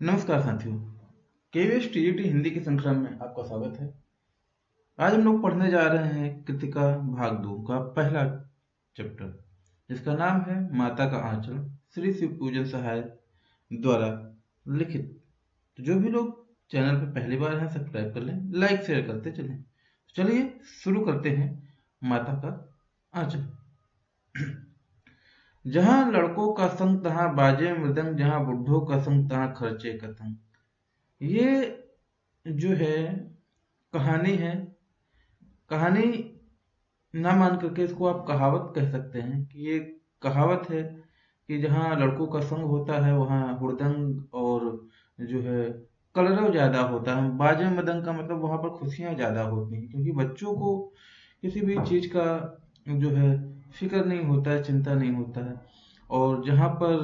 नमस्कार साथियों, KVS TGT Hindi की श्रृंखला में आपका स्वागत है। आज हम लोग पढ़ने जा रहे हैं कृतिका भाग 2 का पहला चैप्टर, जिसका नाम है माता का आंचल, श्री शिव पूजन सहाय द्वारा लिखित। तो जो भी लोग चैनल पर पहली बार हैं सब्सक्राइब कर लें, लाइक शेयर करते चलें। चलिए शुरू करते हैं। माता का आंचल। जहाँ लड़कों का संग तहाँ बाजे मृदंग, जहाँ बुढ़ों का संग तहाँ खर्चे कतंग। ये जो है कहानी है। कहानी ना मान करके इसको आप कहावत कह सकते हैं कि ये कहावत है कि जहाँ लड़कों का संग होता है वहाँ हुड़दंग और जो है कलरव ज्यादा होता है। बाजे मदंग का मतलब वहां पर खुशियां ज्यादा होती हैं, क्योंकि बच्चों को किसी भी चीज का जो है फिक्र नहीं होता है, चिंता नहीं होता है। और जहाँ पर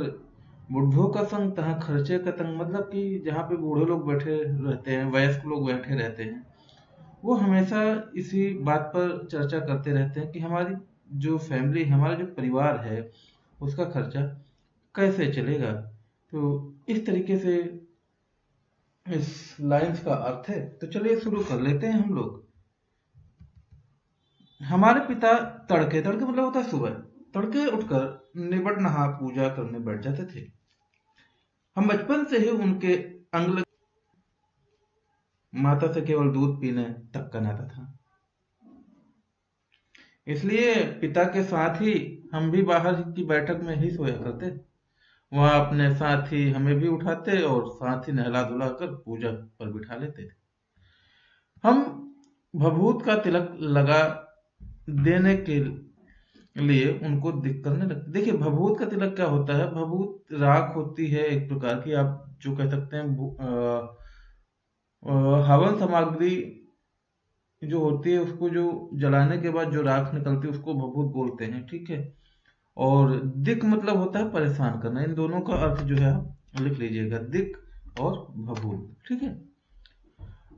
बुढ़ों का संग तहाँ खर्चे का तंग, मतलब कि जहाँ पे बूढ़े लोग बैठे रहते हैं, वयस्क लोग बैठे रहते हैं, वो हमेशा इसी बात पर चर्चा करते रहते हैं कि हमारी जो फैमिली, हमारा जो परिवार है, उसका खर्चा कैसे चलेगा। तो इस तरीके से इस लाइंस का अर्थ है। तो चलिए शुरू कर लेते हैं हम लोग। हमारे पिता तड़के तड़के मतलब होता है सुबह, तड़के उठकर निबट नहा पूजा करने बैठ जाते थे। हम बचपन से ही उनके अंग लगे, माता से केवल दूध पीने तक का नाता था। इसलिए पिता के साथ ही हम भी बाहर की बैठक में ही सोया करते। वहां अपने साथ ही हमें भी उठाते और साथ ही नहला धुला कर पूजा पर बिठा लेते थे। हम भभूत का तिलक लगा देने के लिए उनको दिक करने लगते। देखिए, भभूत का तिलक क्या होता है? भभूत राख होती है एक प्रकार की, आप जो कह सकते हैं हवन सामग्री जो होती है, उसको जो जलाने के बाद जो राख निकलती है उसको भभूत बोलते हैं, ठीक है। और दिक मतलब होता है परेशान करना। इन दोनों का अर्थ जो है आप लिख लीजिएगा, दिक और भभूत, ठीक है।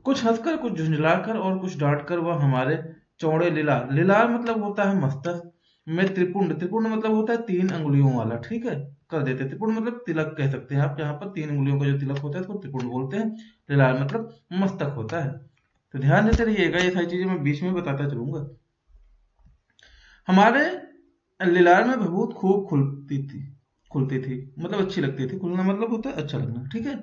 कुछ हंसकर, कुछ झुंझलाकर और कुछ डांट कर वह हमारे चौड़े लिलार, लिलार मतलब होता है मस्तक में त्रिपुंड, त्रिपुंड मतलब होता है 3 अंगुलियों वाला, ठीक है, कर देते। त्रिपुंड मतलब तिलक कह सकते हैं आप, यहाँ पर 3 अंगुलियों का जो तिलक होता है उसको त्रिपुंड बोलते हैं। लिलार मतलब मस्तक होता है। तो ध्यान देते रहिएगा, ये सारी चीजें मैं बीच में बताता चलूंगा। हमारे लिलार में भभूत खूब खुलती थी मतलब अच्छी लगती थी। खुलना मतलब होता है अच्छा लगना, ठीक है।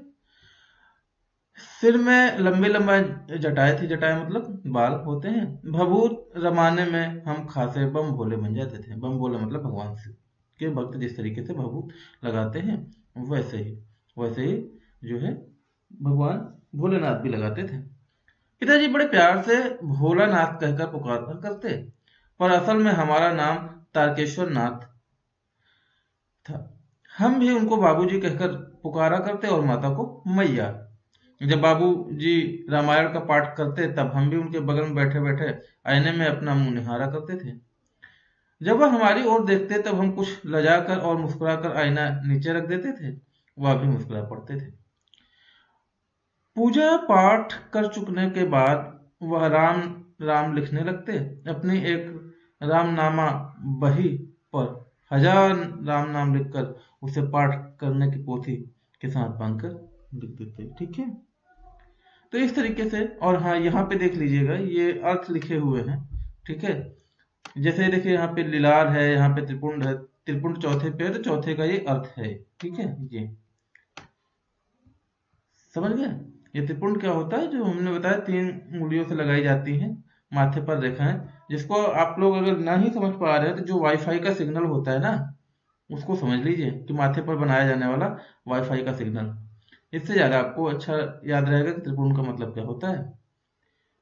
सिर में लंबे लंबे जटाएं थी, जटाएं मतलब बाल होते हैं। भभूत रमाने में हम खासे बम भोले बन जाते थे। बम भोले मतलब भगवान शिव के भक्त जिस तरीके से भभूत लगाते हैं, वैसे ही जो है भगवान भोलेनाथ भी लगाते थे। पिताजी बड़े प्यार से भोलानाथ कहकर पुकारा करते, पर असल में हमारा नाम तारकेश्वर नाथ था। हम भी उनको बाबूजी कहकर पुकारा करते और माता को मैया। जब बाबूजी रामायण का पाठ करते तब हम भी उनके बगल में बैठे बैठे आईने में अपना मुंह निहारा करते थे। जब वह हमारी ओर देखते तब हम कुछ लजाकर और मुस्कुराकर आईना नीचे रख देते थे। वह भी मुस्कुरा पड़ते थे। पूजा पाठ कर चुकने के बाद वह राम राम लिखने लगते। अपनी एक रामनामा बही पर 1000 राम नाम लिखकर उसे पाठ करने की पोथी के साथ बांधकर लिख देते, ठीक है। तो इस तरीके से, और हाँ यहाँ पे देख लीजिएगा ये अर्थ लिखे हुए हैं, ठीक है। जैसे देखिए यहाँ पे लीलार है, यहाँ पे त्रिपुंड है, त्रिपुंड चौथे पे है तो चौथे का ये अर्थ है, ठीक है। ये समझ गए? ये त्रिपुंड क्या होता है? जो हमने बताया 3 उंगलियों से लगाई जाती हैं माथे पर रेखाएं, जिसको आप लोग अगर ना ही समझ पा रहे हैं तो जो वाईफाई का सिग्नल होता है ना, उसको समझ लीजिए कि माथे पर बनाया जाने वाला वाईफाई का सिग्नल। इससे ज्यादा आपको अच्छा याद रहेगा कि त्रिपुंड का मतलब क्या होता है।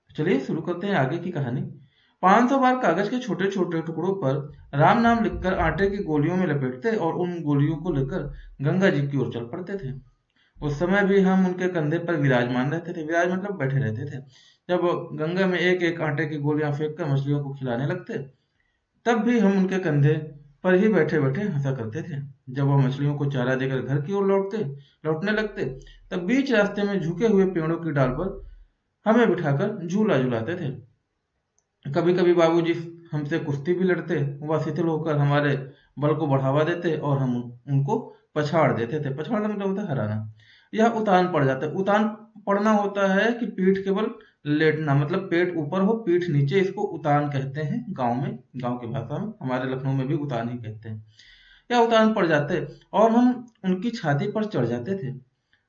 चलिए शुरू करते हैं आगे की कहानी। 500 बार कागज के छोटे छोटे टुकड़ों पर राम नाम लिखकर आटे की गोलियों में लपेटते और उन गोलियों को लेकर गंगा जी की ओर चल पड़ते थे। उस समय भी हम उनके कंधे पर विराजमान रहते थे। विराज मतलब बैठे रहते थे। जब गंगा में एक एक आटे की गोलियां फेंक कर मछलियों को खिलाने लगते, तब भी हम उनके कंधे पर ही बैठे बैठे हंसा करते थे। जब वह मछलियों को चारा देकर घर की ओर लौटने लगते, तब बीच रास्ते में झुके हुए पेड़ों की डाल पर हमें बिठाकर झूला झुलाते थे। कभी कभी बाबूजी हमसे कुश्ती भी लड़ते। वह शिथिल होकर हमारे बल को बढ़ावा देते और हम उनको पछाड़ देते थे। पछाड़ना मतलब होता है हराना। यह उतान पड़ जाता है। उतान पड़ना होता है कि पीठ केवल लेटना, मतलब पेट ऊपर हो पीठ नीचे, इसको उतान कहते हैं गांव में, गांव की भाषा में, हमारे लखनऊ में भी उतान ही कहते हैं। या उतान पड़ जाते और हम उनकी छाती पर चढ़ जाते थे।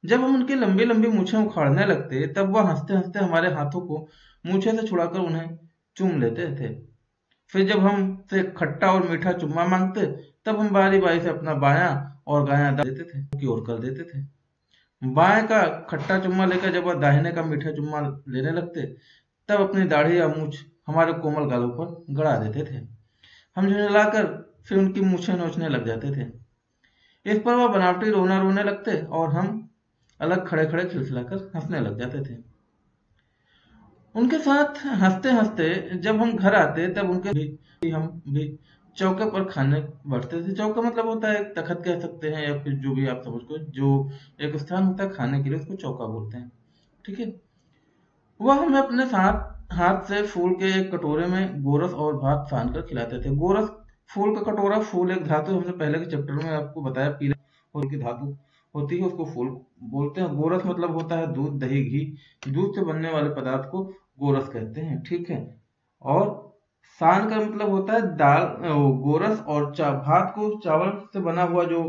जब हम उनकी लंबी लंबी मूछें उखाड़ने लगते तब वह हंसते हंसते हमारे हाथों को मूछे से छुड़ाकर उन्हें चूम लेते थे। फिर जब हमसे खट्टा और मीठा चुम्मा मांगते तब हम बारी बारी से अपना बायां और दायां देते थे, की ओर कर देते थे। बाएं का खट्टा चुम्मा लेकर जब वह दाहिने का मीठा चुम्मा लेने लगते तब अपनी दाढ़ी या मूछ हमारे कोमल गालों पर गड़ा देते थे। हम झुंझलाकर फिर उनकी मूछें नोचने लग जाते थे। इस पर वह बनावटी रोना रोने लगते और हम अलग खड़े खड़े खिलखिलाकर हंसने लग जाते थे। उनके साथ हंसते हंसते जब हम घर आते तब हम भी चौके पर खाने बैठते थे। चौका मतलब होता है एक तखत कह सकते हैं, या फिर जो भी आप समझ को, जो एक स्थान होता है खाने के लिए, उसको चौका बोलते हैं। ठीक है। वह हमें अपने साथ हाथ से फूल के एक कटोरे में गोरस और भात सान कर खिलाते थे। गोरस फूल का कटोरा, फूल एक धातु, हमने पहले के चैप्टर में आपको बताया, पीले फूल की धातु होती है, उसको फूल बोलते हैं। गोरस मतलब होता है दूध, दही, घी, दूध से बनने वाले पदार्थ को गोरस कहते हैं। ठीक है। और सान का मतलब होता है दाल, गोरस और भात को, चावल से बना हुआ जो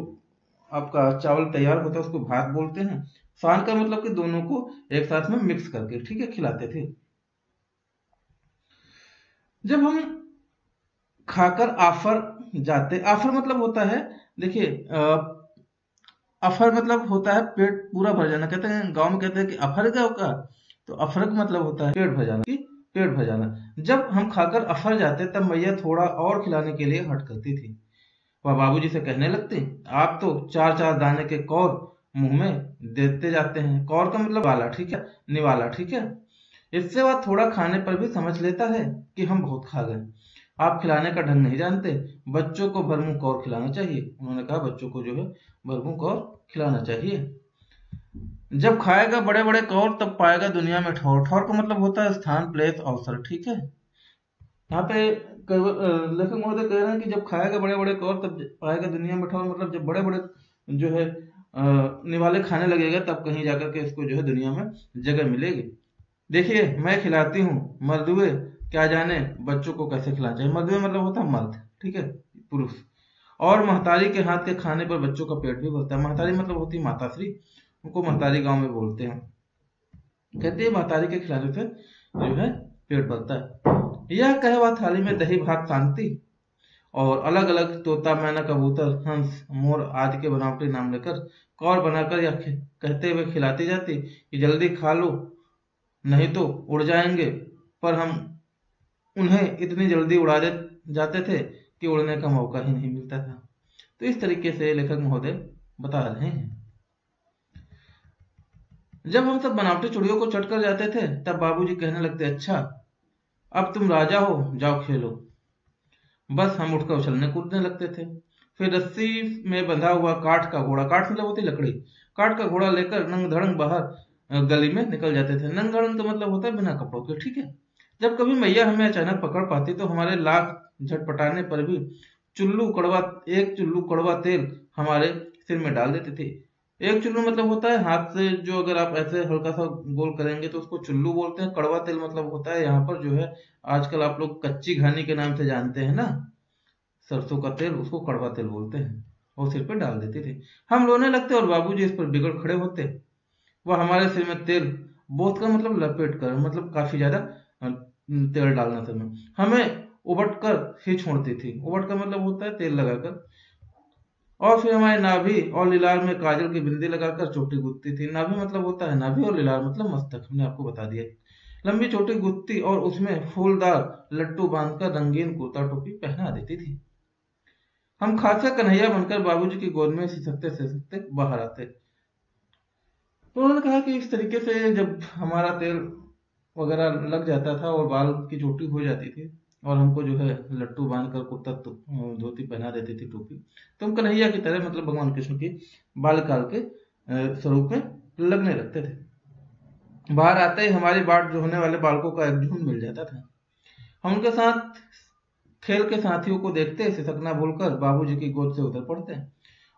आपका चावल तैयार होता है उसको भात बोलते हैं। सान का मतलब कि दोनों को एक साथ में मिक्स करके, ठीक है, खिलाते थे। जब हम खाकर आफर जाते, आफर मतलब होता है, देखिए अफर मतलब होता है पेट पूरा भर जाना, कहते हैं गांव में कहते हैं कि अफर क्या होगा, तो अफरक मतलब होता है पेट भर जाना, कि पेट भर जाना। जब हम खाकर अफर जाते तब मैया थोड़ा और खिलाने के लिए हट करती थी। वह बाबूजी से कहने लगते, आप तो चार चार दाने के कौर मुंह में देते जाते हैं। कौर का मतलब वाला, ठीक है, निवाला, ठीक है। इससे वह थोड़ा खाने पर भी समझ लेता है कि हम बहुत खा गए। आप खिलाने का ढंग नहीं जानते, बच्चों को भरमुंह कौर खिलाना चाहिए। उन्होंने कहा बच्चों को जो है भरमुंह कौर खिलाना चाहिए। जब खाएगा बड़े बड़े कौर तब पाएगा दुनिया में ठौर। ठौर का मतलब होता है स्थान, प्लेस, अवसर, ठीक है। यहाँ पे लेखक महोदय कह रहे हैं कि जब खाएगा बड़े बड़े कौर तब पाएगा दुनिया में ठौर, मतलब जब बड़े बड़े जो है निवाले खाने लगेगा तब कहीं जाकर के इसको जो है दुनिया में जगह मिलेगी। देखिए मैं खिलाती हूँ, मर्दुए क्या जाने बच्चों को कैसे खिलाना चाहिए। मर्दुए मतलब होता है मर्द, ठीक है, पुरुष। और महतारी के हाथ के खाने पर बच्चों का पेट भी भरता है। महतारी मतलब होती है माताश्री, उनको महतारी गांव में बोलते हैं। कहते हैं महतारी के खिलाने से जो है पेट भरता है। यह कहे वह थाली में दही भात शांति और अलग अलग तोता, मैना, कबूतर, हंस, मोर आदि के बनावटी नाम लेकर कौर बनाकर यह कहते हुए खिलाती जाती कि जल्दी खा लो नहीं तो उड़ जाएंगे। पर हम उन्हें इतनी जल्दी उड़ा दे जाते थे कि उड़ने का मौका ही नहीं मिलता था। तो इस तरीके से लेखक महोदय बता रहे हैं। जब हम सब बनावटी चिड़ियों को चढ़ कर जाते थे तब बाबूजी कहने लगते, अच्छा अब तुम राजा हो, जाओ खेलो। बस हम उठकर उछलने कूदने लगते थे। फिर रस्सी में बंधा हुआ काठ का घोड़ा, काठ मतलब होती लकड़ी, काठ का घोड़ा लेकर नंग धड़ंग बाहर गली में निकल जाते थे। नंग धड़ंग का मतलब होता है बिना कपड़ों के, ठीक है। जब कभी मैया हमें अचानक पकड़ पाती तो हमारे लाख झटपटाने पर भी एक चुल्लू कड़वा तेल हमारे सिर में डाल देते थे। एक चुल्लू मतलब होता है हाथ से जो अगर आप ऐसे हल्का सा गोल करेंगे तो उसको चुल्लू बोलते हैं। कड़वा तेल मतलब होता है यहाँ पर जो है आजकल आप लोग कच्ची घानी के नाम से जानते हैं ना, सरसों का तेल, उसको कड़वा तेल बोलते हैं। और सिर पे डाल देते थे। हम रोने लगते और बाबूजी इस पर बिगड़ खड़े होते। वह हमारे सिर में तेल बोत का मतलब लपेट कर, मतलब काफी ज्यादा तेल डालना सर में, हमें उबट कर ही छोड़ती थी। उबट का मतलब होता है तेल लगाकर। और फिर हमारे नाभि और लीलार में काजल की बिंदी लगाकर चोटी गूंथती थी। नाभि मतलब होता है नाभि और लीलार मतलब मस्तक, हमने आपको बता दिया। लंबी चोटी गूंथती और उसमें फूलदार लट्टू बांधकर रंगीन कुर्ता टोपी पहना देती थी। हम खासा कन्हैया बनकर बाबूजी की गोद में सिसकते सिसकते बाहर आते। तो उन्होंने कहा कि इस तरीके से जब हमारा तेल वगैरह लग जाता था और बाल की चोटी हो जाती थी और हमको जो है लट्टू बांध कर कुर्ता धोती पहना देती थी, टोपी, तो हम कन्हैया की तरह, मतलब भगवान कृष्ण की बाल काल के स्वरूप में लगने लगते थे। बाहर आते ही हमारी बाट जो होने वाले बालकों का एक झुंड मिल जाता था। हम उनके साथ खेल के साथियों को देखते सिसकना भूलकर बाबूजी की गोद से उतर पड़ते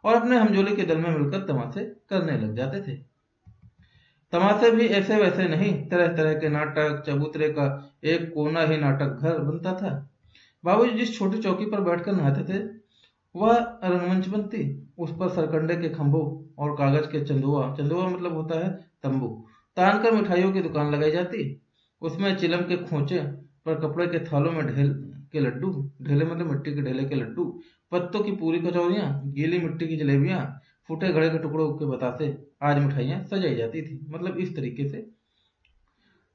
और अपने हमजोली के दल में मिलकर तमाशे करने लग जाते थे। तमाशे भी ऐसे वैसे नहीं, तरह तरह के नाटक, चबूतरे का एक कोना ही नाटक घर बनता था। बाबूजी जिस छोटी चौकी पर बैठकर नहाते थे वह रंगमंच बनती। उस पर सरकंडे के खंभों और कागज के चंदुआ, चंदुआ मतलब होता है तंबू, तान कर मिठाइयों की दुकान लगाई जाती। उसमें चिलम के खोचे पर कपड़े के थालों में ढेल के लड्डू, ढेले मतलब मिट्टी के ढेले के लड्डू, पत्तों की पूरी कचौरियां, गीली मिट्टी की जलेबियां, फूटे घड़े के टुकड़ों के बतासे, आज मिठाइयां सजाई जाती थी। मतलब इस तरीके से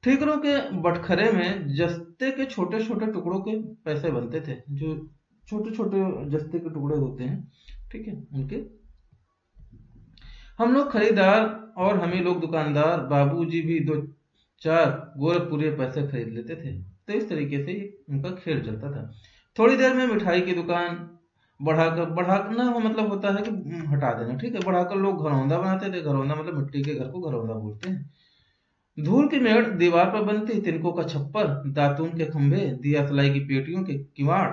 ठीकरों के बटखरे में जस्ते के छोटे छोटे टुकड़ों के पैसे बनते थे, जो छोटे छोटे जस्ते के टुकड़े होते हैं, ठीक है, उनके। हम लोग खरीदार और हम ही लोग दुकानदार, बाबूजी भी दो चार गोरखपुरे पैसे खरीद लेते थे। तो इस तरीके से उनका खेल चलता था। थोड़ी देर में मिठाई की दुकान बढ़ाकर, बढ़ाना मतलब होता है कि हटा देना, ठीक है, बढ़ाकर लोग घरौंदा बनाते थे। घरौंदा मतलब मिट्टी के घर को घरौंदा बोलते हैं। धूल की मेड़ दीवार पर बनती, तिनकों का छप्पर, दातून के खंभे, दिया सलाई की पेटियों के किवाड़,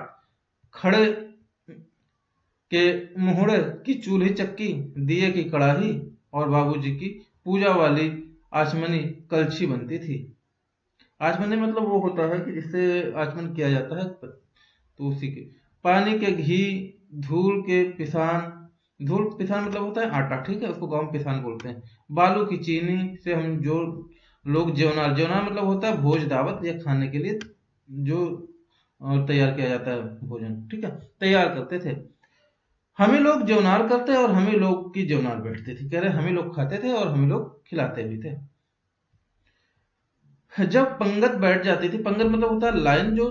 खड़े के मुहड़े की चूल्ही चक्की, दिए की कड़ाही और बाबूजी की पूजा वाली आचमनी कलछी बनती थी। आचमनी मतलब वो होता है कि जिससे आचमन किया जाता है, तो उसी के पानी के घी, धूल के पिसान, धूल पिसान मतलब होता है आटा, ठीक है, उसको गाँव में पिसान बोलते हैं। बालू की चीनी से हम जो लोग जेवनार, जेवनार मतलब होता है भोज दावत या खाने के लिए जो तैयार किया जाता है भोजन, ठीक है, तैयार करते थे। हम ही लोग जेवनार करते और हम ही लोग की जेवनार बैठती थी, कह रहे हम ही लोग खाते थे और हम ही लोग खिलाते भी थे। जब पंगत बैठ जाती थी, पंगत मतलब होता है लाइन, जो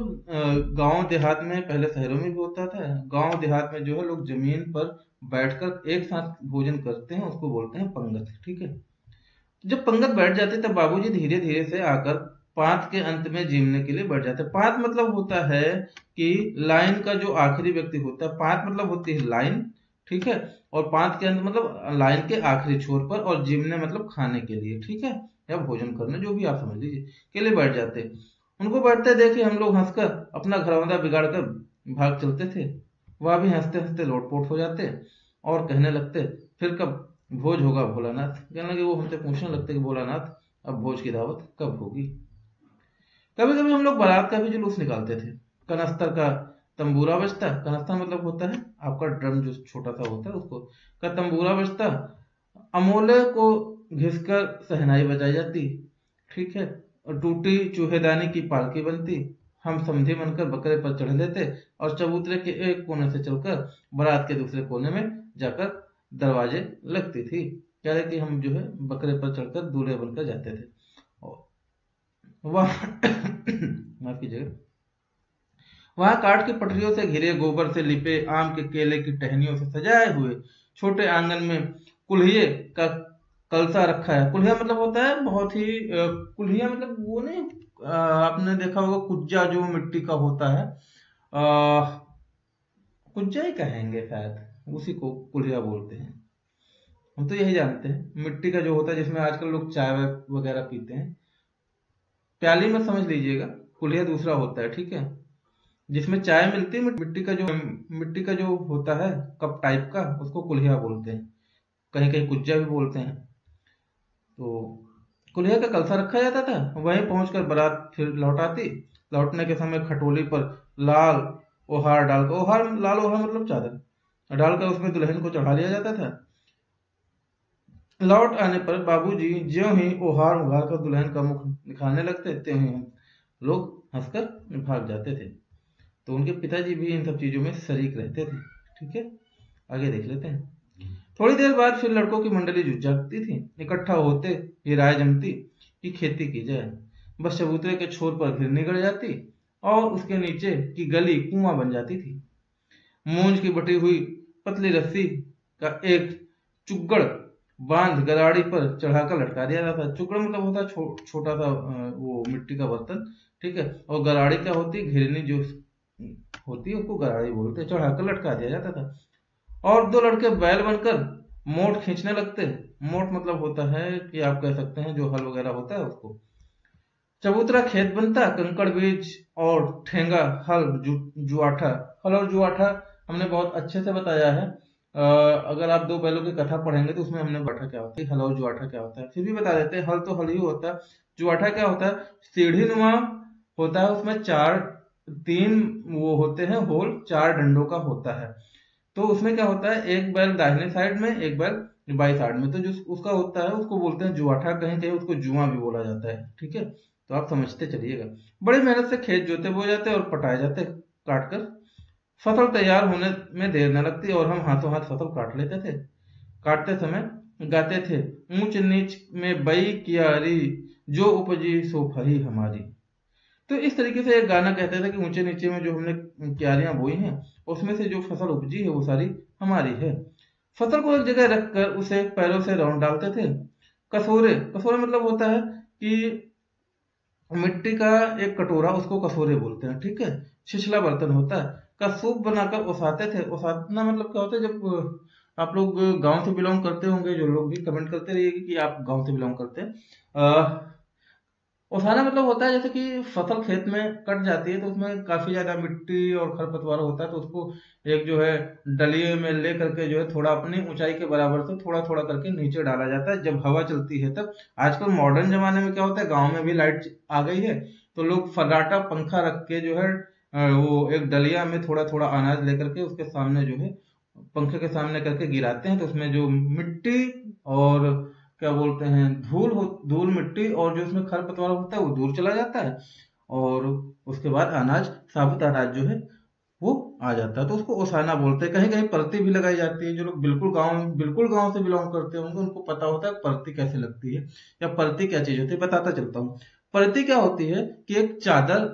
गांव देहात में, पहले शहरों में भी होता था, गांव देहात में जो है लोग जमीन पर बैठकर एक साथ भोजन करते हैं, उसको बोलते हैं पंगत, ठीक है। जब पंगत बैठ जाती तब बाबूजी धीरे धीरे से आकर पांत के अंत में जीमने के लिए बैठ जाते। पांत मतलब होता है कि लाइन का जो आखिरी व्यक्ति होता है, पांत मतलब होती है लाइन, ठीक है, और पांत के अंत मतलब लाइन के आखिरी छोर पर, और जीमने मतलब खाने के लिए, ठीक है, या भोजन करने, जो भी आप समझ लीजिए, के लिए बैठ जाते। उनको बैठते देखे हम लोग हंसकर अपना घरौंदा बिगाड़ कर भाग चलते थे। वह भी हंसते हंसते लोटपोट हो जाते और कहने लगते, फिर कब भोज होगा भोलानाथ। कहने लगे, वो हमसे पूछने लगते कि भोलानाथ अब भोज की दावत कब होगी। कभी कभी हम लोग बारात का भी जुलूस निकालते थे। कनस्तर का तंबूरा बजता, कनस्तर मतलब होता है आपका ड्रम जो छोटा सा होता है, उसको का तंबूरा बजता, अमोले को घिसकर सहनाई बजाई जाती, ठीक है, और टूटी चूहेदानी की पालकी बनती। हम समधी बनकर बकरे पर चढ़ लेते और चबूतरे के एक कोने से चलकर बारात के दूसरे कोने में जाकर दरवाजे लगती थी। कह रहे कि हम जो है बकरे पर चढ़कर दूल्हे बनकर जाते थे। वह माफ कीजिएगा, वहां काठ की पटरियों से घिरे, गोबर से लिपे, आम के केले की टहनियों से सजाए हुए छोटे आंगन में कुल्हिए का कलसा रखा है। कुल्हिया मतलब होता है बहुत ही कुल्हिया मतलब वो नहीं, आपने देखा होगा कुज्जा जो मिट्टी का होता है, कुज्जा ही कहेंगे शायद, उसी को कुल्हिया बोलते हैं। हम तो यही जानते हैं, मिट्टी का जो होता है जिसमें आजकल लोग चाय वगैरह पीते हैं, प्याली में समझ लीजिएगा, कुल्हिया दूसरा होता है, ठीक है, जिसमें चाय मिलती है, मिट्टी का जो होता है कप टाइप का, उसको कुल्हिया बोलते हैं, कहीं कहीं कुज्जा भी बोलते हैं। तो कुल्हिया का कलसा रखा जाता था, वहीं पहुंचकर बारात फिर लौट आती। लौटने के समय खटोली पर लाल ओहार डालकर, ओहार लाल ओहार मतलब चादर डालकर उसमें दुल्हन को चढ़ा लिया जाता था। लौट आने पर बाबूजी ज्यों ही ओहार उघार कर दुल्हन का मुख दिखाने लगते, त्यों ही हम लोग हंसकर भाग जाते थे। तो उनके पिताजी भी इन सब चीजों में शरीक रहते थे, ठीक है, आगे देख लेते हैं। थोड़ी देर बाद फिर लड़कों की मंडली जुट जाती थी। इकट्ठा होते ये राय जमती कि खेती की जाए। बस चबूतरे के छोर पर घिरनी गड़ जाती और उसके नीचे की गली कुआं बन जाती थी। मूंज की बटी हुई पतली रस्सी का एक चुग्गड़ बांध गराड़ी पर चढ़ाकर लटका दिया जाता था। चुग्गड़ मतलब होता है छोटा सा वो मिट्टी का बर्तन, ठीक है, और गराड़ी क्या होती है, घिरनी जो होती है उसको गराड़ी बोलते हैं, चढ़ाकर लटका दिया जाता था। और दो लड़के बैल बनकर मोट खींचने लगते। मोट मतलब होता है कि आप कह सकते हैं जो हल वगैरह होता है उसको। चबूतरा खेत बनता, कंकड़ बीज और ठेंगा, हल जुआठा। हल और जुआठा हमने बहुत अच्छे से बताया है अगर आप दो बैलों की कथा पढ़ेंगे तो उसमें हमने जुआठा क्या होता है, हल और जुआठा क्या होता है, फिर भी बता देते हैं। हल तो हल ही होता है। जुआठा क्या होता है, सीढ़ी नुमा होता है, उसमें चार, तीन वो होते हैं होल, चार डंडों का होता है। तो उसमें क्या होता है, एक बैल दाहिने साइड में, एक बैल बाई साइड में, तो जो उसका होता है उसको बोलते हैं जुआठा, कहीं कहीं उसको जुआ भी बोला जाता है। ठीक है, तो आप समझते चलिएगा। बड़ी मेहनत से खेत जोते बोए जाते और पटाए जाते काट कर। फसल तैयार होने में देर न लगती और हम हाथों हाथ फसल काट लेते थे। काटते समय गाते थे, ऊंच नीच में बई कियारी, जो उपजी सो फही हमारी। तो इस तरीके से एक गाना कहते थे कि ऊंचे नीचे में जो हमने क्यारियां बोई हैं, उसमें से जो फसल उपजी है वो सारी हमारी है। फसल को एक जगह रखकर उसे पैरों से रौंद डालते थे। कसोरे, कसोरे मतलब होता है कि मिट्टी का एक कटोरा, उसको कसोरे बोलते हैं। ठीक है, छिछला बर्तन होता है, का सूप बनाकर ओसाते थे। ओसाना मतलब क्या होता है, जब आप लोग गांव से बिलोंग करते होंगे, जो लोग भी कमेंट करते रहिएगा कि आप गांव से बिलोंग करते हैं। ओसाना मतलब होता है जैसे कि फसल खेत में कट जाती है तो उसमें काफी ज्यादा मिट्टी और खरपतवार होता है, तो उसको एक जो है डलिए में ले करके जो है थोड़ा अपनी ऊंचाई के बराबर से थोड़ा थोड़ा करके नीचे डाला जाता है जब हवा चलती है तब। आजकल मॉडर्न जमाने में क्या होता है, गांव में भी लाइट आ गई है, तो लोग फर्राटा पंखा रख के जो है वो एक डलिया में थोड़ा थोड़ा अनाज लेकर के उसके सामने जो है पंखे के सामने करके गिराते हैं, तो उसमें जो मिट्टी और क्या बोलते हैं धूल मिट्टी और जो उसमें खरपतवार होता है वो दूर चला जाता है, और उसके बाद अनाज, साबुत अनाज जो है वो आ जाता है। तो उसको ओसाना बोलते हैं। कहीं कहीं परती भी लगाई जाती है। जो लोग बिल्कुल गांव से बिलोंग करते होंगे उनको पता होता है परती कैसे लगती है या परती क्या चीज होती है। बताता चलता हूँ। परती क्या होती है कि एक चादर,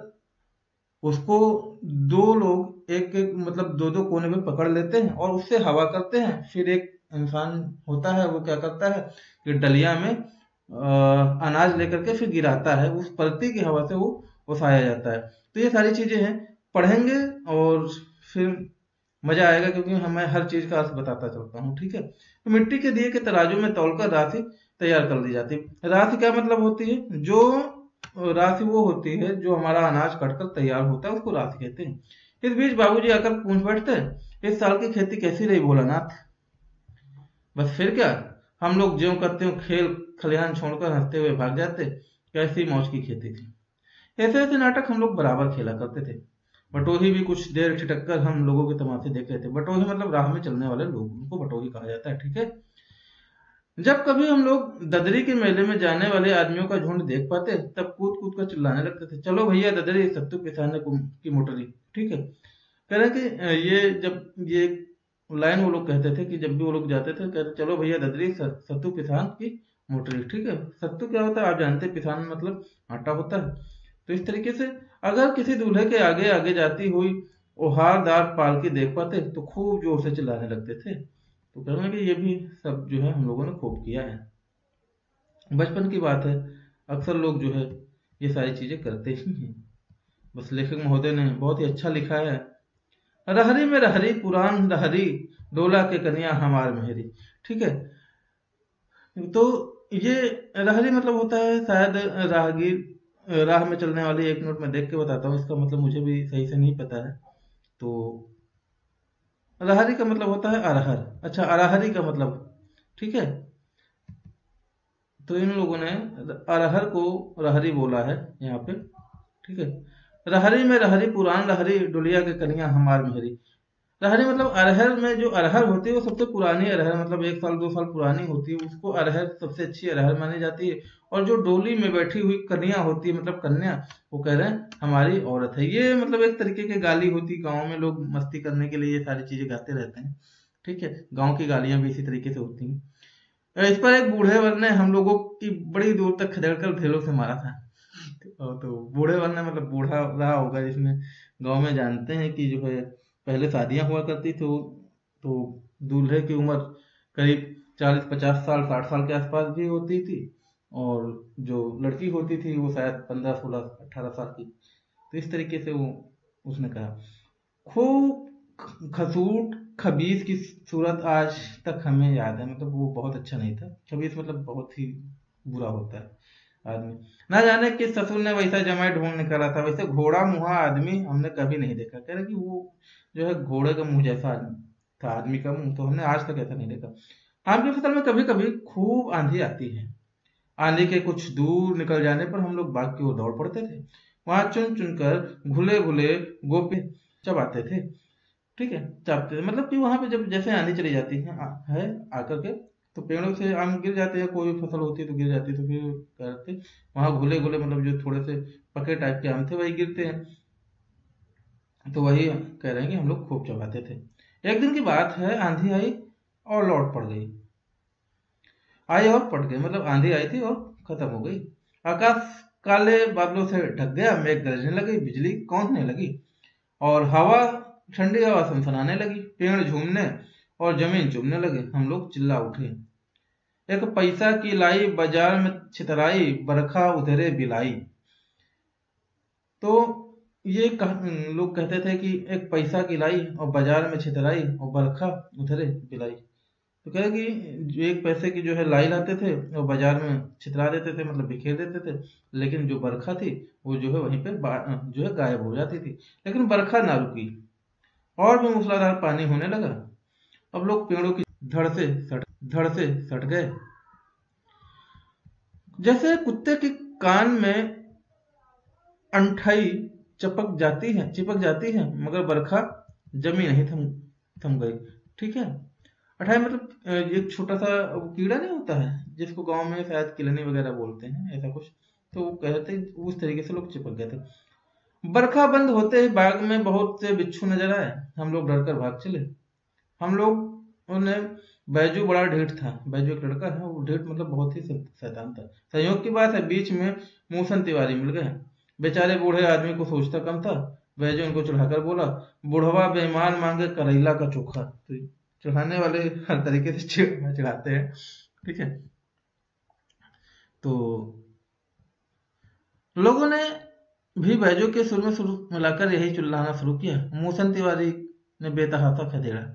उसको दो लोग एक एक मतलब दो दो कोने में पकड़ लेते हैं और उससे हवा करते हैं। फिर एक इंसान होता है वो क्या करता है कि डलिया में अनाज लेकर के फिर गिराता है, उस परती की हवा से वो ओसाया जाता है। तो ये सारी चीजें हैं, पढ़ेंगे और फिर मजा आएगा, क्योंकि हमें हर चीज का अर्थ बताता चलता हूँ। ठीक है, तो मिट्टी के दिए के तराजू में तौलकर राशि तैयार कर दी जाती है। राशि क्या मतलब होती है, जो राशि वो होती है जो हमारा अनाज कटकर तैयार होता है उसको राशि कहते हैं। इस बीच बाबूजी आकर पूछ बैठते हैं, इस साल की खेती कैसी रही भोलानाथ। बस फिर क्या, हम लोग ज्यों करते हो खेल खलिहान छोड़कर हंसते हुए भाग जाते। कैसी मौज की खेती थी। ऐसे ऐसे नाटक हम लोग बराबर खेला करते थे। बटोही भी कुछ देर ठिठक कर हम लोगों के तमाशे देख रहे थे। बटोही मतलब राह में चलने वाले लोग, उनको बटोही कहा जाता है। ठीक है, जब कभी हम लोग ददरी के मेले में जाने वाले आदमियों का झुंड देख पाते तब कूद कूद कर चिल्लाने लगते थे, चलो भैया ददरी सत्तू पिसाने की मोटरी। ठीक है, कह रहे कि ये जब ये लाइन वो लोग कहते थे कि जब भी वो लोग जाते थे कहते चलो भैया ददरी सत्तू पिसान की मोटरी। ठीक है, सत्तू क्या होता है आप जानते हैं, पिसान मतलब आटा होता है। तो इस तरीके से अगर किसी दूल्हे के आगे आगे जाती हुई ओहारदार पालकी देख पाते तो खूब जोर से चिल्लाने लगते थे। तो कहना कि ये भी सब जो है हम लोगों ने खूब किया है। बचपन की बात है, अक्सर लोग जो है ये सारी चीजें करते ही हैं। बस लेखक महोदय ने बहुत ही अच्छा लिखा है। रहरी में रहरी पुरान रहरी, डोला के कन्या हमार मेहरी। ठीक है, तो ये रहरी मतलब होता है शायद राहगीर, राह में चलने वाली। एक मिनट में देख के बताता हूँ, इसका मतलब मुझे भी सही से नहीं पता है। तो रहरी का मतलब होता है अरहर। अच्छा, अरहरी का मतलब, ठीक है, तो इन लोगों ने अरहर को रहरी बोला है यहाँ पे। ठीक है, रहरी में रहरी पुरान रहरी, डुलिया के कन्या हमार मेहरी। रहरी मतलब अरहर में जो अरहर होती है वो सबसे पुरानी अरहर, मतलब 1 साल 2 साल पुरानी होती है, उसको अरहर सबसे अच्छी अरहर मानी जाती है। और जो डोली में बैठी हुई कन्या होती है मतलब कन्या, वो कह रहे हैं हमारी औरत है। ये मतलब एक तरीके की गाली होती है। गाँव में लोग मस्ती करने के लिए ये सारी चीजें गाते रहते हैं। ठीक है, गाँव की गालियां भी इसी तरीके से होती हैं। इस पर एक बूढ़े वर ने हम लोगों की बड़ी दूर तक खदेड़कर ढेलों से मारा था। तो बूढ़े वर ने मतलब बूढ़ा रहा होगा, जिसमें गांव में जानते हैं कि जो है पहले शादियां हुआ करती तो दूल्हे की उम्र करीब 40 50 साल 60 साल के आसपास भी होती थी, और जो लड़की होती थी वो शायद 15 16 18 साल की। तो इस तरीके से वो उसने कहा। खूब खसूट खबीस की सूरत आज तक हमें याद है। मतलब वो बहुत अच्छा नहीं था। खबीस मतलब बहुत ही बुरा होता है आदमी। ना जाने किस ससुर ने वैसा जमाई ढूंढ निकाला था, वैसे घोड़ा मुहा आदमी हमने कभी नहीं देखा। कह रहे कि वो जो है घोड़े का मुंह जैसा आदमी। था आदमी का मुंह, तो हमने आज तक ऐसा नहीं देखा। आम की फसल में कभी कभी खूब आंधी आती है। आंधी के कुछ दूर निकल जाने पर हम लोग बाग की ओर दौड़ पड़ते थे। वहां चुन चुनकर घुले घुले गोपी चबाते थे। ठीक है, चापते थे मतलब कि वहां पे जब जैसे आंधी चली जाती है आकर के, तो पेड़ों से आम गिर जाते हैं, कोई भी फसल होती है तो गिर जाती है, तो फिर करते वहां घुले घुले मतलब जो थोड़े से पके टाइप के आम थे वही गिरते हैं, तो वही कह रहे हैं कि हम लोग खूब चबाते थे। एक दिन की बात है, आंधी आई और लौट पड़ गई। आई और पट गई मतलब आंधी आई थी और खत्म हो गई। आकाश काले बादलों से ढक गया, मेघ गरजने लगी, बिजली कौंधने लगी और हवा, ठंडी हवा सनसनाने लगी, पेड़ झूमने और जमीन चुभने लगे। हम लोग चिल्ला उठे, एक पैसा की लाई बाजार में छितराई, बरखा उधरे बिलाई। तो ये लोग कहते थे कि एक पैसा की लाई और बाजार में छितराई और बरखा उधरे बिलाई। तो कहे कि जो एक पैसे की जो है लाई लाते थे और बाजार में छितरा देते थे, मतलब बिखेर देते थे, लेकिन जो बरखा थी वो जो है वहीं पे जो है गायब हो जाती थी। लेकिन बरखा ना रुकी और भी मूसलाधार पानी होने लगा। अब लोग पेड़ों की धड़ से सट गए, जैसे कुत्ते के कान में अंठाई चिपक जाती है, मगर बरखा जमी नहीं, थम थम गई। ठीक है, अठाई मतलब एक छोटा सा वो कीड़ा नहीं होता है जिसको गांव में शायद किलनी वगैरह बोलते हैं, ऐसा कुछ, तो वो कहते उस तरीके से लोग चिपक गए थे। बरखा बंद होते ही बाग में बहुत से बिच्छू नजर आए। हम लोग डरकर भाग चले। हम लोग उन्हें बैजू बड़ा ढीठ था, बैजू एक लड़का है, वो ढीठ मतलब बहुत ही शैतान था। संयोग की बात है, बीच में मूसन तिवारी मिल गए। बेचारे बूढ़े आदमी को सोचता कम था। बैजू उनको चढ़ाकर बोला, बुढ़वा बेईमान मांगे करेला का चोखा। तो चढ़ाने वाले हर तरीके से चढ़ाते हैं। ठीक है, तो लोगों ने भी बैजू के सुर में सुर मिलाकर यही चिल्लाना शुरू किया। मूसन तिवारी ने बेतहासा खदेड़ा।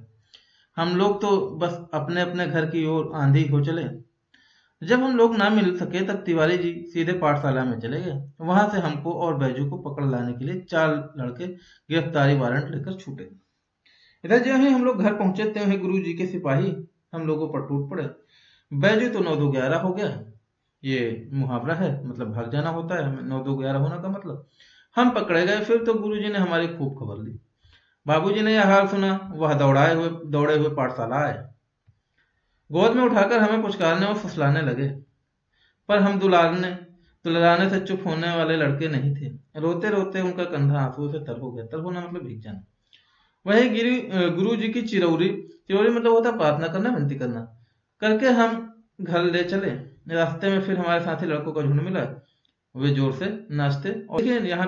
हम लोग तो बस अपने अपने घर की ओर आंधी हो चले। जब हम लोग ना मिल सके तब तिवारी जी सीधे पाठशाला में चले गए। वहां से हमको और बैजू को पकड़ लाने के लिए 4 लड़के गिरफ्तारी वारंट लेकर छूटे। इधर जो ही हम लोग घर पहुंचे त्यों ही गुरु जी के सिपाही हम लोगों पर टूट पड़े। बैजू तो 9-2-11 हो गया, ये मुहावरा है, मतलब भाग जाना होता है 9-2-11 होना का मतलब। हम पकड़े गए फिर तो गुरु जी ने हमारी खूब खबर ली। बाबूजी ने यह हाल सुना, वह दौड़े हुए पाठशाला आए। गोद में उठाकर हमें पुचकारने और फुसलाने लगे, पर हम दुलारने से चुप होने वाले लड़के नहीं थे। रोते रोते उनका कंधा आंसू से तर हो गया। तर होना मतलब भीग जाना। वही गुरु जी की चिरौरी मतलब होता प्रार्थना करना, विनती करना करके हम घर ले चले। रास्ते में फिर हमारे साथी लड़कों का झुंड मिला। वे जोर से नाचते और देखिए यहाँ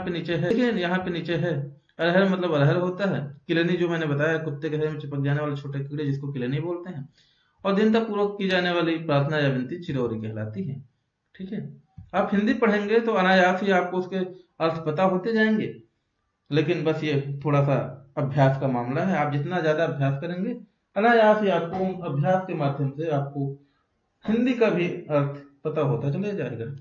पे नीचे है। अरहर मतलब अरहर होता है। किलनी जो मैंने बताया, कुत्ते के घर में चिपक जाने वाले छोटे कीड़े जिसको किलनी बोलते हैं। और दिनता पूर्वक की जाने वाली प्रार्थना या विनती चिरौरी कहलाती है। ठीक है, आप हिंदी पढ़ेंगे तो अनायास ही आपको उसके अर्थ पता होते जाएंगे, लेकिन बस ये थोड़ा सा अभ्यास का मामला है। आप जितना ज्यादा अभ्यास करेंगे, अनायास ही आपको अभ्यास के माध्यम से आपको हिंदी का भी अर्थ पता होता चले जाएगा।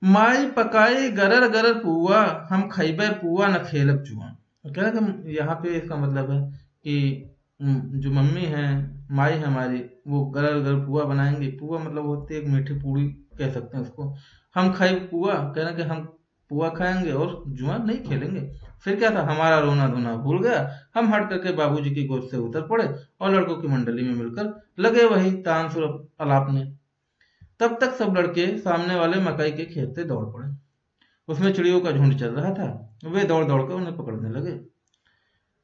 माई पकाई गरर गरर पुआ, हम खैबे पुआ न खेलब जुआ। क्या है कि यहाँ पे इसका मतलब है कि जो मम्मी है, माई है हमारी, वो गरर गरर पुआ बनाएंगी। पुआ मतलब होती है एक मीठी पूड़ी कह सकते हैं उसको। हम खाई पुआ, कहना कि हम पुआ खाएंगे और जुआ नहीं खेलेंगे। फिर क्या था, हमारा रोना धोना भूल गया। हम हट करके बाबूजी की गोद से उतर पड़े और लड़कों की मंडली में मिलकर लगे वही तानसुर अलापने। तब तक सब लड़के सामने वाले मकई के खेत से दौड़ पड़े। उसमें चिड़ियों का झुंड चल रहा था। वे दौड़ दौड़ कर उन्हें पकड़ने लगे,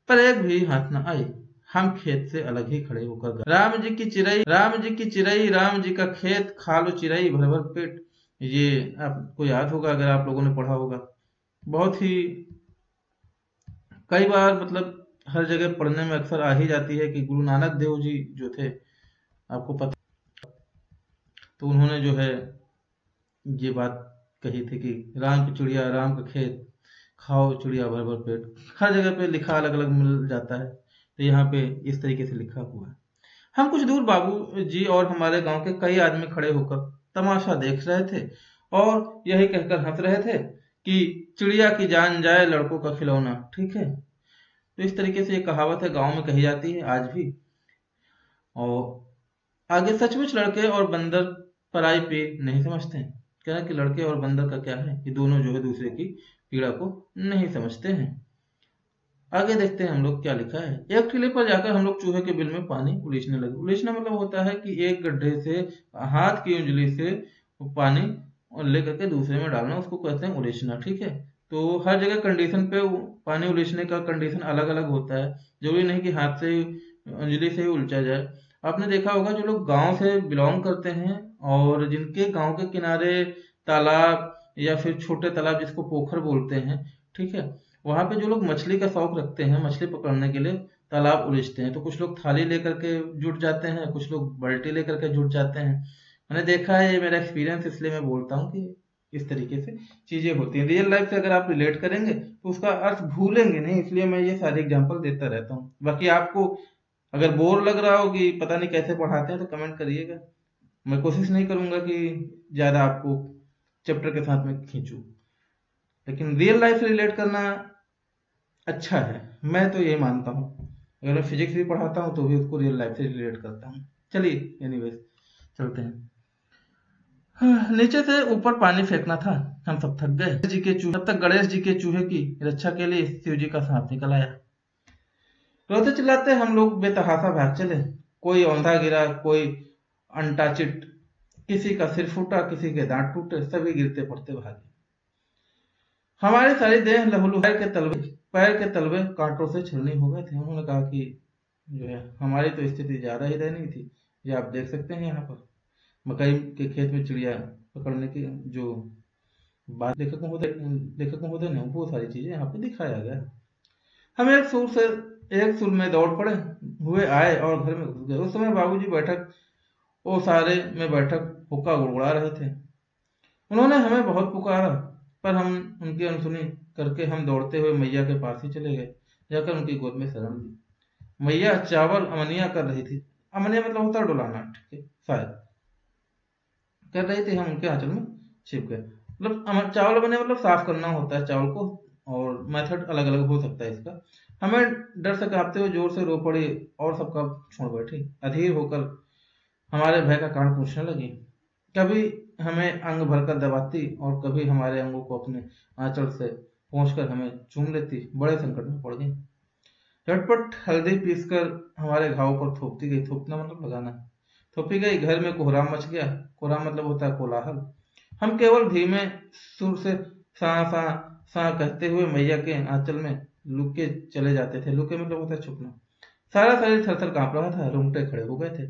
पर एक भी हाथ न आई। हम खेत से अलग ही खड़े होकर गए। राम जी की चिरई, राम जी का खेत, खा लो चिरई भर भर पेट। ये आपको याद होगा अगर आप लोगों ने पढ़ा होगा। बहुत ही कई बार मतलब हर जगह पढ़ने में अक्सर आ ही जाती है कि गुरु नानक देव जी जो थे, आपको पता, तो उन्होंने जो है ये बात कही थी कि राम की चिड़िया, राम का खेत, खाओ चिड़िया भर भर पेट। हर जगह पे लिखा अलग अलग मिल जाता है, तो यहाँ पे इस तरीके से लिखा हुआ है। हम कुछ दूर बाबू जी और हमारे गांव के कई आदमी खड़े होकर तमाशा देख रहे थे और यही कहकर हंस रहे थे कि चिड़िया की जान जाए लड़कों का खिलौना। ठीक है, तो इस तरीके से ये कहावत है, गांव में कही जाती है आज भी। और आगे, सचमुच लड़के और बंदर पराई पीड़ नहीं समझते हैं। कह रहा है कि लड़के और बंदर का क्या है, ये दोनों जो है दूसरे की पीड़ा को नहीं समझते हैं। आगे देखते हैं हम लोग क्या लिखा है। एक ठेले पर जाकर हम लोग चूहे के बिल में पानी उलीचने लगे। उलीचना मतलब होता है कि एक गड्ढे से हाथ की उंगली से पानी लेकर के दूसरे में डालना, उसको कहते हैं उलीचना। ठीक है, तो हर जगह कंडीशन पे पानी उलीचने का कंडीशन अलग अलग होता है। जरूरी नहीं कि हाथ से उंगली से ही उलचा जाए। आपने देखा होगा जो लोग गांव से बिलोंग करते हैं और जिनके गांव के किनारे तालाब या फिर छोटे तालाब जिसको पोखर बोलते हैं, ठीक है, वहां पे जो लोग मछली का शौक रखते हैं, मछली पकड़ने के लिए तालाब उलीचते हैं, तो कुछ लोग थाली लेकर के जुट जाते हैं, कुछ लोग बाल्टी लेकर के जुट जाते हैं। मैंने देखा है, ये मेरा एक्सपीरियंस, इसलिए मैं बोलता हूँ कि इस तरीके से चीजें होती हैं। रियल लाइफ से अगर आप रिलेट करेंगे तो उसका अर्थ भूलेंगे नहीं, इसलिए मैं ये सारे एग्जाम्पल देता रहता हूँ। बाकी आपको अगर बोर लग रहा हो कि पता नहीं कैसे पढ़ाते हैं तो कमेंट करिएगा। मैं कोशिश नहीं करूंगा कि ज्यादा आपको चैप्टर के साथ में खींचूं, लेकिन रियल लाइफ से रिलेट करना अच्छा है, मैं तो ये मानता हूँ। अगर मैं फिजिक्स भी पढ़ाता हूँ तो भी उसको रियल लाइफ से रिलेट करता हूँ। चलिए, एनीवेज चलते हैं। नीचे से ऊपर पानी फेंकना था, हम सब थक गए। जी के चूहे, तब तक गणेश जी के चूहे की रक्षा के लिए शिव जी का सांप निकल आया। रोते चिल्लाते हम लोग बेतहाशा भाग चले। कोई औंधा गिरा, कोई अंटा चिट, किसी का सिर फूटा, किसी के दांत टूटे, सभी गिरते पड़ते भागे। हमारी सारी देह लहूलुहान, पैर के तलवे कांटों से छलनी हो गए थे। उन्होंने कहा कि जो है हमारी तो स्थिति ज्यादा ही दयनीय थी। ये आप देख सकते हैं यहाँ पर मकई के खेत में चिड़िया पकड़ने की जो बात लेखक महोदय ने वो सारी चीजें यहाँ पे दिखाया गया है। हम एक सुर में दौड़ पड़े हुए आए और घर में घुस गए। उस समय बाबूजी बैठक ओसारे में बैठक हुक्का गुड़गुड़ा रहे थे। उन्होंने हमें बहुत पुकारा, पर हम उनकी अनसुनी करके हम दौड़ते हुए मैया के पास ही चले गए। जाकर उनकी गोद में शरण ली। मैया चावल अमनिया कर रही थी। अमनिया मतलब होता है डुलाना, ठीक है, शायद कर रही थी। हम उनके आंचल में छिप गए। मतलब चावल बने मतलब साफ करना होता है चावल को, और मेथड अलग अलग हो सकता है इसका। हमें डर से कांपते हुए जोर से रो पड़ी और सबका छोड़ बैठी। अधीर होकर हमारे भय का कारण पूछने लगी। कभी हमें अंग भरकर दबाती और कभी हमारे अंगों को अपने आंचल से पहुंचकर हमें चूम लेती। बड़े संकट में पड़ गई। झटपट हल्दी पीसकर हमारे घाव पर थोपती गई। थोपना मतलब लगाना। थोपी गई। घर में कोहराम मच गया। कोहराम मतलब होता है कोलाहल। हम केवल धीमे सुर से सा सा सा कहते हुए मैया के आंचल में लुके चले जाते थे। लुके मतलब होता है छुपना। सारा शरीर थरथर कांप रहा था। रोंगटे खड़े हो गए थे।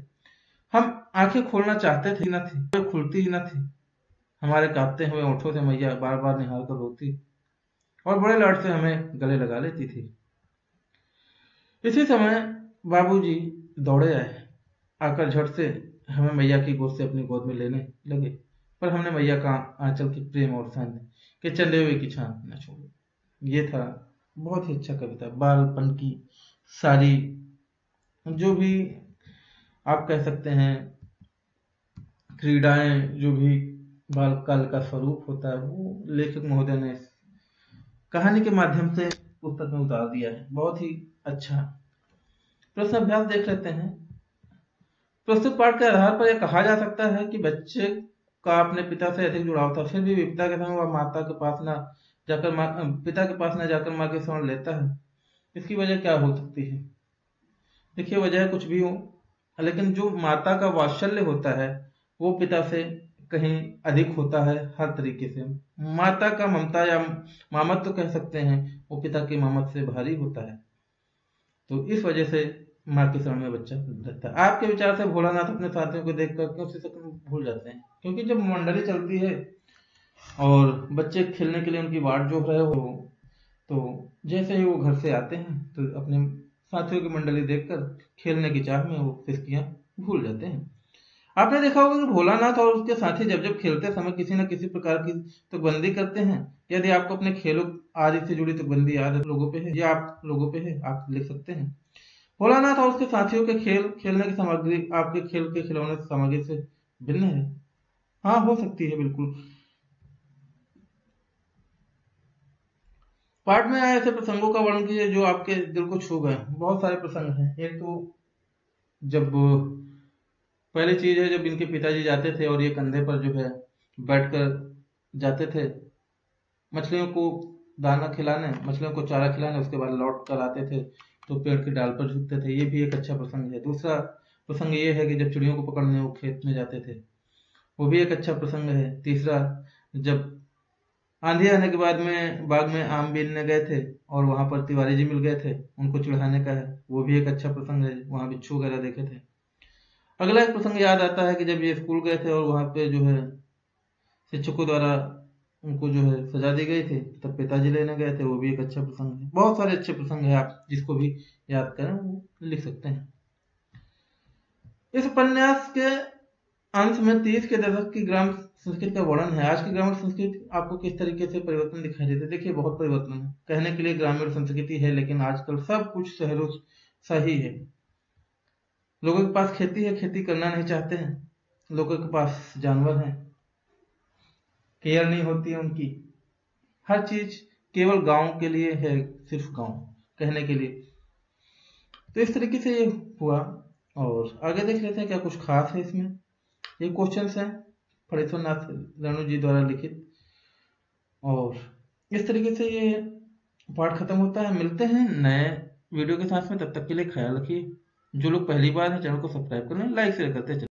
हम आंखें खोलना चाहते थे, न थी, वे खुलती ही न थी। हमारे कांपते हुए ओठों से मैया बार बार निहार कर रोती और बड़े लाड से हमें गले लगा लेती थी। इसी समय बाबूजी दौड़े आए। आकर झट से हमें मैया की गोद से अपनी गोद में लेने लगे, पर हमने मैया का आंचल की प्रेम और सन के चले हुए की छान न छोड़ी। ये था बहुत ही अच्छा कविता। बालपन की सारी जो भी आप कह सकते हैं क्रीडाएं, जो भी बालकाल का स्वरूप होता है, वो लेखक महोदय ने कहानी के माध्यम से पुस्तक में उतार दिया है। बहुत ही अच्छा। प्रश्न अभ्यास देख लेते हैं। प्रस्तुत पाठ के आधार पर यह कहा जा सकता है कि बच्चे का अपने पिता से अधिक जुड़ाव था, फिर भी विपदा के समय वह माता के पास न जाकर पिता के पास न जाकर माँ की शरण लेता है। इसकी वजह क्या हो सकती है? देखिए, वजह कुछ भी हो, लेकिन जो माता का वात्सल्य होता है वो पिता से कहीं अधिक होता है हर तरीके से। माता का ममता या मामत तो कह सकते हैं, वो पिता की मामत से भारी होता है। तो इस वजह से माँ के शरण में बच्चा रहता है। आपके विचार से भोलानाथ अपने साथियों को देखकर क्यों शिक्षक भूल जाते हैं? क्योंकि जब मंडली चलती है और बच्चे खेलने के लिए उनकी वाट जोह रहे हो, तो जैसे ही वो घर से आते हैं तो अपने साथियों की मंडली देखकर खेलने की चाह में वो सिसकियां भूल जाते हैं। आपने देखा होगा कि भोलानाथ और उसके साथी जब जब खेलते समय किसी न किसी प्रकार की तुकबंदी करते हैं। यदि आपको अपने खेलों आदि से जुड़ी तुकबंदी याद लोगों पे है या आप लोगों पे है, आप लिख सकते हैं। भोलानाथ और उसके साथियों के खेलने की सामग्री आपके खेल के खिलौने की सामग्री से भिन्न है। हाँ, हो सकती है बिल्कुल। पाठ में आए ऐसे प्रसंगों का वर्णन कीजिए जो आपके दिल को छू गए। बहुत सारे प्रसंग हैं। एक तो जब पहली चीज है, जब इनके पिताजी जाते थे और ये कंधे पर जो है बैठकर जाते थे मछलियों को दाना खिलाने, मछलियों को चारा खिलाने, उसके बाद लौट कर आते थे तो पेड़ की डाल पर झुकते थे। ये भी एक अच्छा प्रसंग है। दूसरा प्रसंग ये है कि जब चिड़ियों को पकड़ने वो खेत में जाते थे, वो भी एक अच्छा प्रसंग है। तीसरा, जब आंधी आने के बाद में बाग में आम बीनने गए थे और वहां पर तिवारी जी मिल गए थे, उनको चिढ़ाने का है, वो भी एक अच्छा प्रसंग है। वहां बिच्छू वगैरह देखे थे। अगला एक प्रसंग याद आता है कि जब ये स्कूल गए थे और वहां पे जो है शिक्षकों द्वारा उनको जो है सजा दी गई थी, तब पिताजी लेने गए थे, वो भी एक अच्छा प्रसंग है। बहुत सारे अच्छे प्रसंग है, आप जिसको भी याद करें वो लिख सकते हैं। इस उपन्यास के अंत में 30 के दशक की ग्राम संस्कृति का वर्णन है। आज की ग्रामीण संस्कृति आपको किस तरीके से परिवर्तन दिखाई देते हैं? देखिए, बहुत परिवर्तन है। कहने के लिए ग्रामीण संस्कृति है, लेकिन आजकल सब कुछ शहरों सा ही है। लोगों के पास खेती है, खेती करना नहीं चाहते हैं। लोगों के पास जानवर हैं, केयर नहीं होती है उनकी। हर चीज केवल गांव के लिए है, सिर्फ गांव कहने के लिए। तो इस तरीके से ये हुआ। और आगे देख लेते हैं क्या कुछ खास है इसमें। ये क्वेश्चंस हैं फणीश्वर नाथ रेणु जी द्वारा लिखित। और इस तरीके से ये पाठ खत्म होता है। मिलते हैं नए वीडियो के साथ में, तब तक के लिए ख्याल रखिए। जो लोग पहली बार है चैनल को सब्सक्राइब कर लें, लाइक शेयर करते चलें।